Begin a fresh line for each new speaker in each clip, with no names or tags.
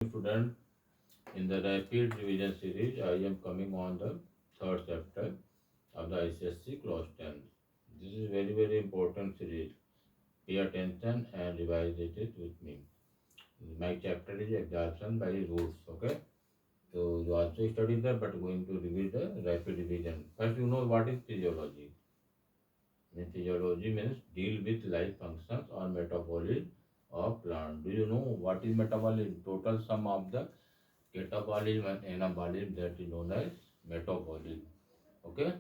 Student, in the rapid revision series, I am coming on the third chapter of the ICSC class 10. This is very important series. Pay attention and revise it with me. My chapter is absorption by roots. Okay. So you also studied that, but going to review the rapid revision. First, you know what is physiology. Physiology means deal with life functions or metabolism of plant. Do you know what is metabolism? Total sum of the catabolism and anabolism, that is known as metabolism. Okay,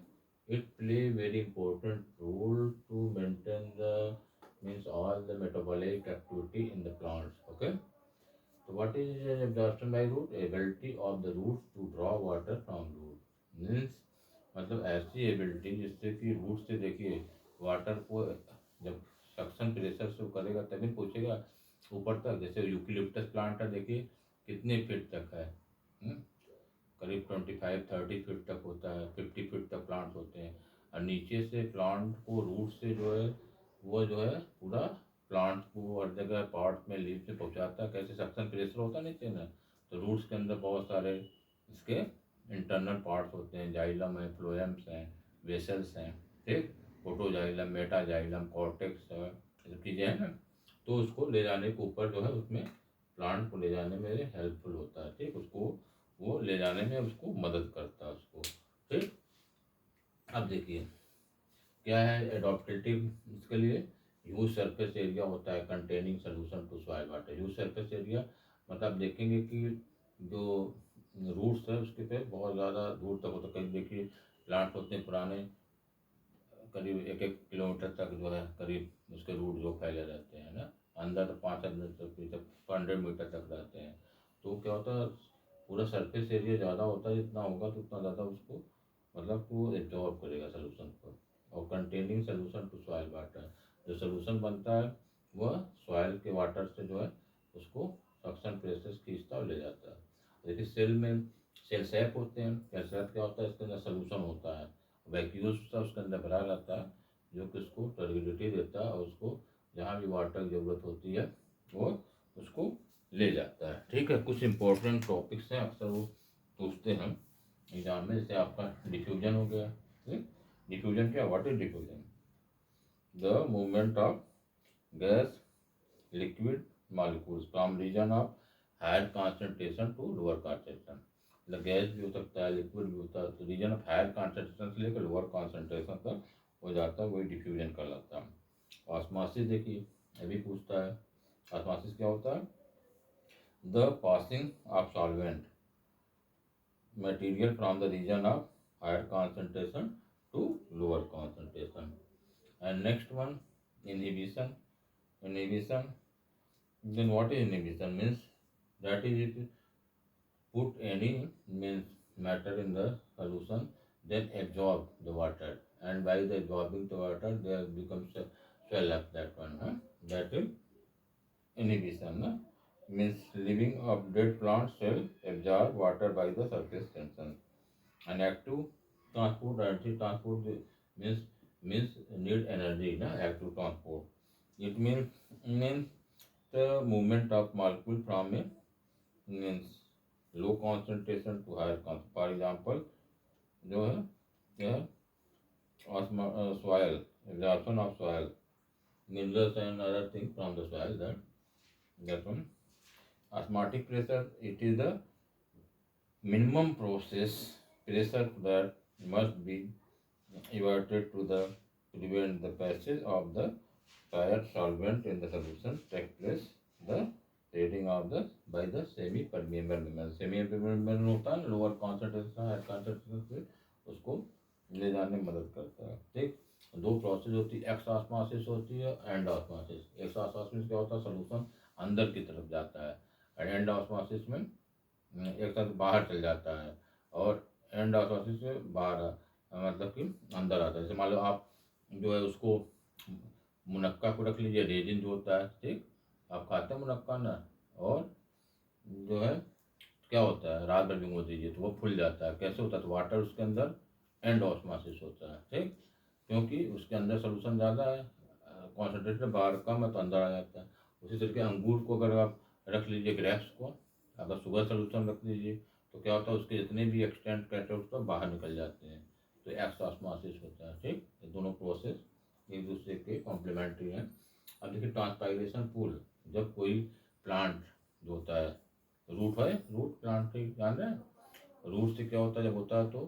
it play very important role to maintain the means all the metabolic activity in the plants. Okay, so what is absorption by root? Ability of the roots to draw water from root means मतलब ऐसी ability जिससे कि root से देखिए water को जब suction pressure से करेगा तभी पूछेगा ऊपर तक। जैसे यूकेलिप्टस प्लांट है, देखिए कितने फीट तक है, करीब 25-30 फीट तक होता है, 50 फीट तक प्लांट होते हैं। और नीचे से प्लांट को रूट से जो है वो जो है पूरा प्लांट को हर जगह पार्ट में लीव से पहुंचाता है। कैसे सक्शन प्रेशर होता है नीचे ना, तो रूट्स के अंदर बहुत सारे इसके इंटरनल पार्ट्स होते हैं, जाइलम है, फ्लोएम्स हैं, वेसल्स हैं, ठीक, फोटोजाइलम, मेटाजाइलम, कॉर्टेक्स है, ये सब चीज़ें हैं ना। तो उसको ले जाने के ऊपर जो है उसमें प्लांट को ले जाने में हेल्पफुल होता है, ठीक, उसको वो ले जाने में उसको मदद करता है उसको, ठीक। अब देखिए क्या है एडॉप्टेटिव, इसके लिए ह्यूज सरफेस एरिया होता है containing solution to soil water. Huge surface area मतलब देखेंगे कि जो रूट्स है उसके पे बहुत ज़्यादा दूर तक होता है। कहीं देखिए प्लांट होते हैं पुराने, करीब 1-1 किलोमीटर तक जो है करीब उसके रूट जो फैले रहते हैं ना, अंदर तो 500 मीटर तक रहते हैं। तो क्या होता है पूरा सरफेस एरिया ज़्यादा होता है, जितना होगा तो उतना ज़्यादा उसको मतलब वो एब्जॉर्ब करेगा सोल्यूशन को। और containing solution to soil water, जो सोल्यूशन बनता है वह सॉइल के वाटर से जो है उसको सक्शन प्रेशर खींचता और ले जाता है। देखिए सेल में सेल सैप होते हैं, सेल सैप क्या होता है, इसके अंदर सोल्यूशन होता है, वैक्यूज सा उसके अंदर भरा रहता है जो कि उसको टर्बिडिटी देता है और उसको जहाँ भी वाटर की ज़रूरत होती है वो उसको ले जाता है, ठीक है। कुछ इंपॉर्टेंट टॉपिक्स हैं अक्सर वो पूछते हैं एग्जाम में, जैसे आपका डिफ्यूजन हो गया, ठीक। डिफ्यूजन क्या, what is diffusion? The movement of gas liquid molecules from region of higher concentration to lower concentration. मतलब गैस भी हो सकता है, लिक्विड भी होता है, तो रीजन ऑफ हायर कॉन्सेंट्रेशन से लेकर लोअर कॉन्सेंट्रेशन तक हो जाता है, वही डिफ्यूजन कहलाता है। ऑस्मोसिस देखिए अभी पूछता है, ऑस्मोसिस क्या होता है? The passing of solvent material from the region of higher concentration to lower concentration. And next one, inhibition. Inhibition, then what is inhibition? Means that is if you put any means matter in the solution, then absorb the water, and by the absorbing the water there becomes a swell up, that one, huh? That is inhibition, huh? Means living of dead plant cell absorb water by the surface tension. And active transport, energy transport means need energy na active transport. It means the movement of molecule from a means low concentration to higher concentration. For example जो है यह soil, absorption of soil minerals and other things from the soil, that one. Osmotic pressure, it is the minimum process pressure that must be everted to the prevent the passage of the fire solvent in the solution take place the reading of the by the semi permeable membrane। Semi permeable होता है lower concentration higher concentration से उसको ले जाने में मदद करता है, ठीक। दो प्रोसेस होती है, एक्स ऑस्मोसिस होती है, एंड ऑस्मोसिस। एक्स ऑस्मोसिस क्या होता है, सोल्यूशन अंदर की तरफ जाता है, और एंड ऑस्मोसिस में एक साथ बाहर चल जाता है, और एंड ऑस्मोसिस से बाहर मतलब कि अंदर आता है। जैसे मान लो आप जो है उसको मुनक्का को रख लीजिए, रेजिन जो होता है, ठीक, आप खाते हैं मुनक्का ना, और जो है क्या होता है रात भर भिगो दीजिए तो वो फूल जाता है। कैसे होता है, तो वाटर उसके अंदर एंड ऑस्मोसिस होता है, ठीक, क्योंकि उसके अंदर सोल्यूशन ज़्यादा है, कॉन्सेंट्रेटेड बाहर कम है तो अंदर आ जाता है। उसी तरीके अंगूर को अगर आप रख लीजिए, ग्रेप्स को अगर शुगर सोल्यूशन रख दीजिए तो क्या होता है, उसके जितने भी एक्सटेंट कैटोड्स तो बाहर निकल जाते हैं, तो एक्स ऑस्मोसिस होता है। ठीक, ये दोनों प्रोसेस एक दूसरे के कॉम्प्लीमेंट्री हैं। अब देखिए ट्रांसपायरेशन पूल, जब कोई प्लांट जो होता है, रूट है, रूट प्लांट के जान रहे हैं, रूट से क्या होता है, जब होता है तो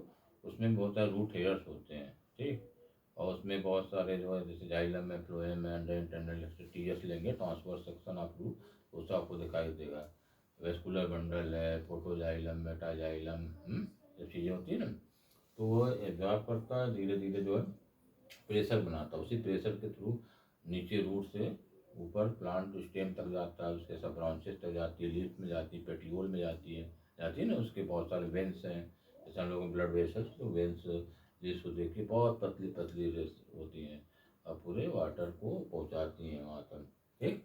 उसमें बहुत सारे रूट हेयर्स होते हैं। ठीक, और उसमें बहुत सारे जो है, जैसे जाइलम है, फ्लोएम है, अंडर इंटरनल टीएस लेंगे, ट्रांसवर्स सेक्शन ऑफ रूट, उससे आपको दिखाई देगा। वेस्कुलर बंडल है, फोटोजाइलम, मेटाजाइलम, ये चीज़ें होती है ना, तो वो एब्जॉर्ब करता है, धीरे धीरे जो है प्रेशर बनाता है, उसी प्रेशर के थ्रू नीचे रूट से ऊपर प्लांट स्टेम तक जाता है, उसके सब ब्रांचेस तक जाती है, लीफ में जाती है, पेटियोल में जाती है ना, उसके बहुत सारे वेंस हैं, जैसे हम लोगों ब्लड वेसल्स, तो वेंस लीफ को देखिए बहुत पतली पतली रेस होती हैं, और पूरे वाटर को पहुंचाती हैं वहाँ तक। ठीक,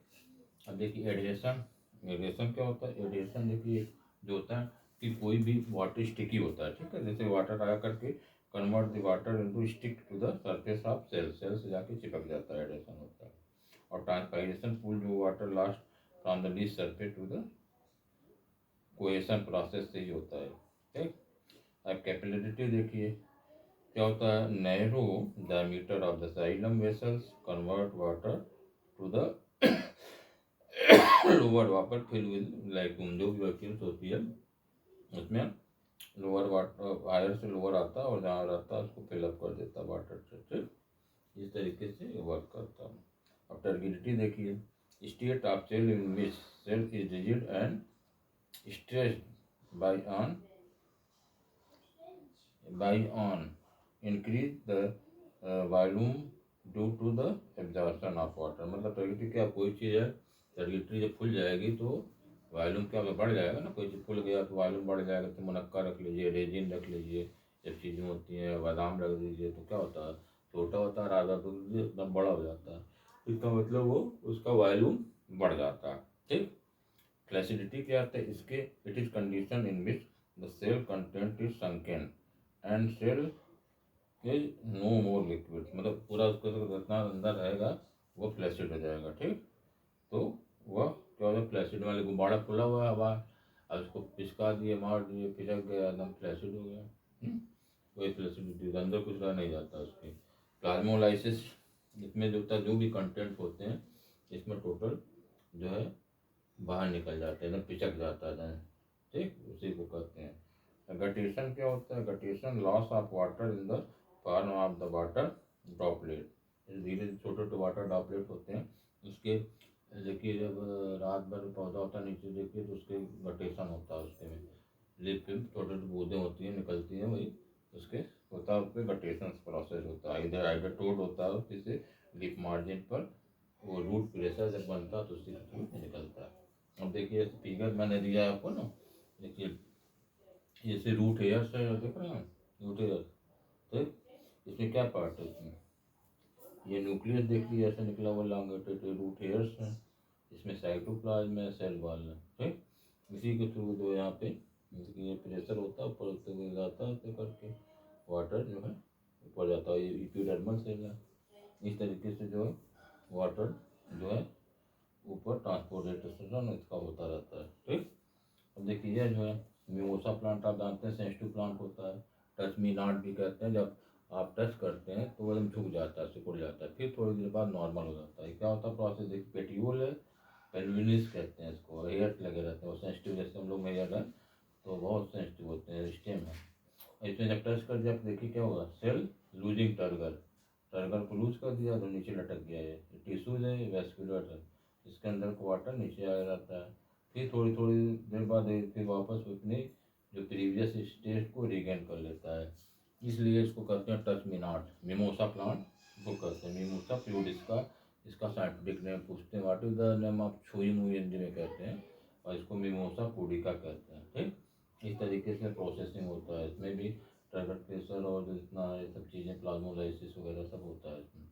अब देखिए एडिएशन, एडिएशन क्या होता है, एडिएशन देखिए जो होता है कि कोई भी वाटर स्टिकी होता है, ठीक है, जैसे वाटर आया करके convert the water into stick to the surface of cell, cell से जाके चिपक जाता है, एडिएशन होता है। और ट्रांसपायरेशन पूल जो water lost from the least surface to the cohesion process से ही होता है। ठीक, अब कैपिलरिटी देखिए क्या होता है, narrow diameter of the xylem vessels convert water to the lower water fill with like जो भी वैक्यूम्स होती है उसमें लोअर वाटर हायर से लोअर आता है, और जहाँ रहता है उसको फिलअप कर देता है वाटर से। ठीक, इस तरीके से वर्क करता है। अब टर्बिडिटी देखिए, state of cell in which cell is rigid and stressed by on increase the volume due to the absorption of water. मतलब टर्बिडिटी क्या, कोई चीज़ है टर्बिडिटी जब फुल जाएगी तो वॉल्यूम क्या होगा, बढ़ जाएगा ना, कोई चीज़ फुल गया तो वॉल्यूम बढ़ जाएगा, तो मुनक्का रख लीजिए, रेजिन रख लीजिए, जब चीज़ें होती हैं, बादाम रख दीजिए, तो क्या होता है, छोटा होता है, राधा दूध एकदम बड़ा हो जाता है, इसका मतलब वो उसका वॉल्यूम बढ़ जाता है। ठीक, फ्लैसिडिटी क्या होता है इसके, it is condition in which the cell content is sunken and cell is no more liquid, मतलब पूरा उसको जितना अंदर रहेगा वो फ्लैसिड हो जाएगा। ठीक, तो वह क्या होता है, फ्लैसिड वाले गुब्बारा खुला हुआ है हवा, अब उसको पिचका दिए, मार दिए, पिचक गया, एकदम फ्लैसिड हो गया। कोई फ्लैसिडिटी अंदर कुछ रह नहीं जाता उसकी। प्लाज्मोलाइसिस, इसमें जो भी कंटेंट होते हैं इसमें टोटल जो है बाहर निकल जाते हैं, एकदम पिचक जाता है। ठीक, उसी को कहते हैं। गटेशन क्या होता है, guttation loss of water in the form of the water droplet, धीरे छोटे छोटे वाटर ड्रॉपलेट होते हैं उसके, देखिए जब रात भर पौधा होता है नीचे देखिए तो उसके गटेशन होता है, उसके में लिप पे छोटे छोटे बूंदें होती हैं निकलती हैं, वही उसके होता है, उसके गटेशन प्रोसेस होता है, इधर आइडर टोड होता है किसी लिप मार्जिन पर, वो रूट प्रेशर जब बनता है तो उसके थ्रू निकलता है। अब देखिए फिगर मैंने दिया आपको ना, देखिए जैसे रूट हेयर्स है, देख रहे हैं रूट हेयर, तो इसमें क्या पार्ट है, इसमें ये न्यूक्लियस देख लिया ऐसे निकला हुआ लॉन्गेटेड, रूट हेयर्स है, इसमें साइटोप्लाज्म है, सेल वॉल है। ठीक, इसी के थ्रू जो यहाँ पे ये प्रेशर होता है, ऊपर होते हुए जाता है, ऐसे करके वाटर जो है ऊपर जाता है, ये इपिडर्मल सेल है, इस तरीके से जो है वाटर जो है ऊपर ट्रांसपोर्टेशन इसका होता रहता है। ठीक, अब देखिए ये जो है मिमोसा प्लांट आप जानते हैं सेंसिटिव प्लांट होता है, टच मी नॉट भी कहते हैं, जब आप टच करते हैं तो वो एकदम झुक जाता है, सिकुड़ जाता है, फिर थोड़ी देर बाद नॉर्मल हो जाता है। क्या होता है प्रोसेस, देखिए पेटियोल है, पेल्विनिस कहते हैं इसको, हेयर्स लगे रहते हैं, वो सेंसिटिव, जैसे हम लोग में हेयर है तो बहुत सेंसिटिव होते हैं, स्टेम है, इसमें जब टच कर दिया आप देखिए क्या होगा, सेल लूजिंग टर्गर, टर्गर को लूज कर दिया तो नीचे लटक गया, ये टिश्यूज है, वेस्कुलर है, इसके अंदर को वाटर नीचे आ जाता है, फिर थोड़ी थोड़ी देर बाद ये फिर वापस अपने जो प्रीवियस स्टेट को रिगेन कर लेता है, इसलिए इसको कहते हैं touch me not, mimosa plant को कहते हैं, मिमोसा प्यूड इसका साइंटिफिक नेम पूछते हैं, what is the name of छुई मुई हिंदी में कहते हैं, और इसको मिमोसा पुडिका कहते हैं। ठीक, इस तरीके से प्रोसेसिंग होता है, इसमें भी टर्गर प्रेशर और जितना ये सब चीज़ें प्लाज्मोलाइसिस वगैरह सब होता है इसमें।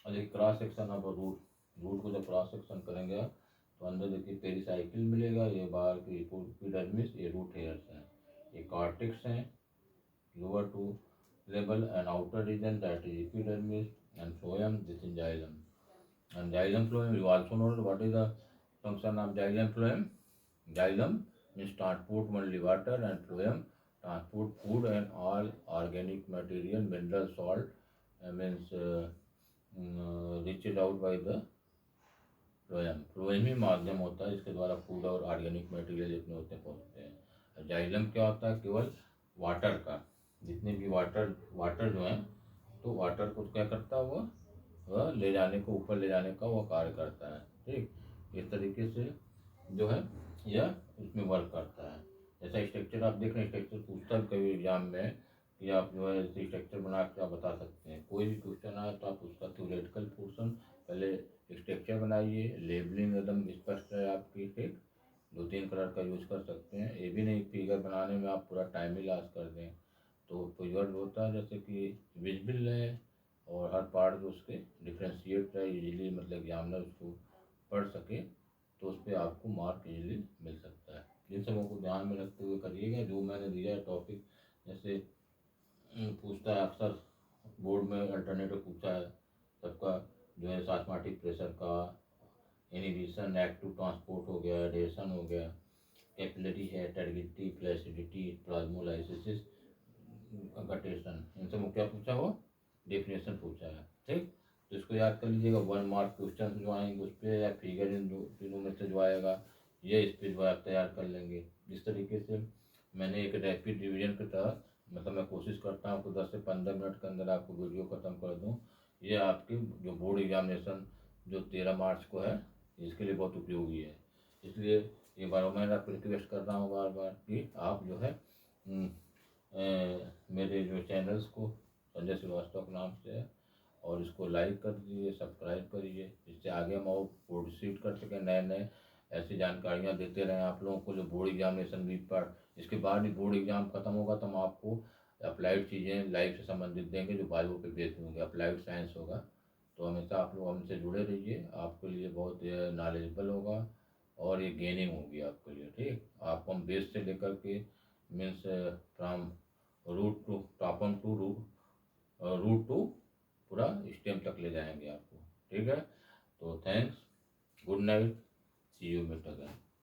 और एक cross section of root, root को जब क्रॉस सेक्शन करेंगे आप तो अंदर देखिए पेरिसाइकिल मिलेगा, ये बाहर की एपिडर्मिस, ये रूट हेयर्स हैं, ये कॉर्टेक्स हैं, lower to level and outer region that is epidermis and phloem, this is xylem and xylem phloem, you also know what is the function of xylem phloem, xylem means transport only water, and phloem transport food and all organic material, mineral salt, means reached out by the phloem. Phloem ही माध्यम होता है इसके द्वारा food और organic material जितने होते हैं पहुँचते हैं। जाइलम क्या होता है, केवल वाटर का, जितने भी वाटर जो है, तो वाटर को क्या करता है, वह ले जाने को, ऊपर ले जाने का वो कार्य करता है। ठीक, इस तरीके से जो है यह उसमें वर्क करता है। जैसा स्ट्रक्चर आप देख रहे हैं, स्ट्रक्चर पूछता है कभी एग्जाम में कि आप जो है ऐसे स्ट्रक्चर बना के आप बता सकते हैं। कोई भी क्वेश्चन आए तो आप उसका थ्योरेटिकल पोर्शन पहले स्ट्रक्चर बनाइए, लेबलिंग एकदम स्पष्ट है आपकी। ठीक, 2-3 कलर का यूज कर सकते हैं। ये भी नहीं फिगर बनाने में आप पूरा टाइम ही लॉस कर दें। तो फिगर होता है जैसे कि विजिबल है और हर पार्ट जो उसके डिफ्रेंशिएट है इजीली, मतलब एग्जामिनर उसको पढ़ सके, तो उस पर आपको मार्क इजीली मिल सकता है। इन सबों को ध्यान में रखते हुए करिएगा जो मैंने दिया है टॉपिक। जैसे पूछता है अक्सर बोर्ड में, अल्टरनेटिव पूछा है सबका, जो है सास्माटिक प्रेशर का, इनहिबिशन, एक्टिव ट्रांसपोर्ट हो गया, रेडिएशन हो गया, कैपिलरी है, टर्बिडिटी, फ्लैसिडिटी, प्लाज्मोलाइसिस, कंटेशन, इन सब में क्या पूछा हो, डेफिनेशन पूछा है। ठीक, तो इसको याद कर लीजिएगा। 1 मार्क क्वेश्चन जो आएंगे उस पर, या फिगर इन दो तीनों में से जो आएगा ये इस पर जो आप तैयार कर लेंगे। इस तरीके से मैंने एक रैपिड रिवीजन के तहत, मतलब मैं कोशिश करता हूँ कि 10 से 15 मिनट के अंदर आपको वीडियो ख़त्म कर दूँ। ये आपकी जो बोर्ड एग्जामिनेशन जो 13 मार्च को है, इसके लिए बहुत उपयोगी है। इसलिए ये बार मैं आपको रिक्वेस्ट कर रहा हूँ बार बार कि आप जो है मेरे जो चैनल्स को, संजय श्रीवास्तव के नाम से है, और इसको लाइक कर दीजिए, सब्सक्राइब करिए, इससे आगे हम और प्रोसीड कर सकें, नए नए ऐसी जानकारियाँ देते रहें आप लोगों को। जो बोर्ड एग्जामिनेशन वीक पर, इसके बाद ही बोर्ड एग्ज़ाम ख़त्म होगा तो हम आपको अप्लाइड चीज़ें लाइफ से संबंधित देंगे जो बायो पे बेस्ड होंगे, अप्लाइड साइंस होगा। तो हमेशा आप लोग हमसे जुड़े रहिए, आपके लिए बहुत नॉलेजेबल होगा और ये गेनिंग होगी आपके लिए। ठीक, आपको हम बेस से लेकर के means from root to top to root to पूरा स्टेम तक ले जाएंगे आपको। ठीक है, तो thanks, good night, see you meet again.